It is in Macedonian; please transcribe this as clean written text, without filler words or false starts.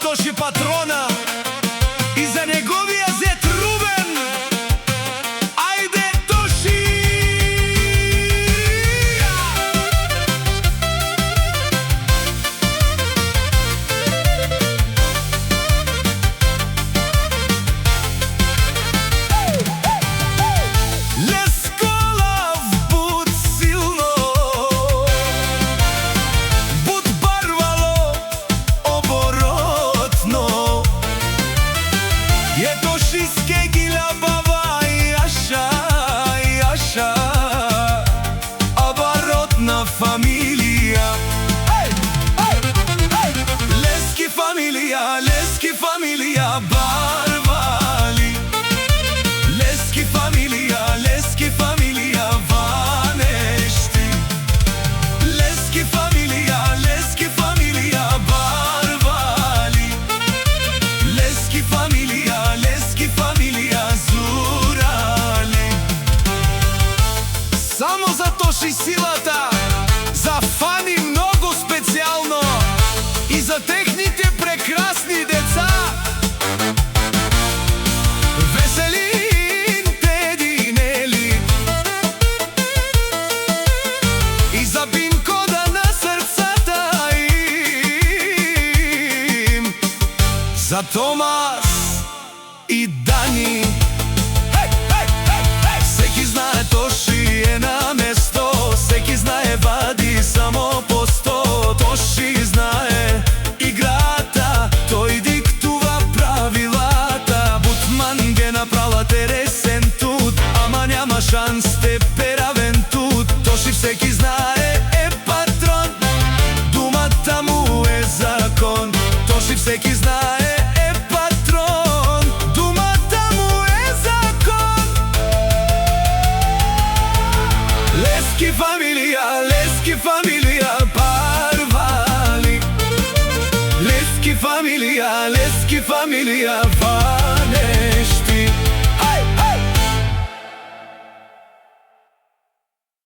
Тоши патрона и за неговия зет Рубен. Ајде Тоши! Лесколав буд силно, буд барвало оборотно. Е Тошиске гилабава јаша, јаша, оборотна фамилија. Лески фамилија, Лески фамилија, барвали. Лески фамилија, Лески фамилија, ванешти. Лески фамилија, Лески фамилија, барвали. Лески фамилија, Лески фамилија, зурали. Само за Тоши силата, за фани многу специјално и за техните прекрасни деца. Веселин, Теди, Нели и за Бинкода на срцата им, за Томас и Дани. Секи знае Тоши е на место, секи знае вади само по 100. Тоши знае играта, тој диктува правилата. Бутман ге направила тересен тут, ама няма шанс те перавен тут. Тоши всеки знае е патрон, думата му е закон. Тоши всеки знае е патрон, думата му е закон. Лески фамилија, Лески фамилија, барвали. Лески фамилија, Лески фамилија, барвали.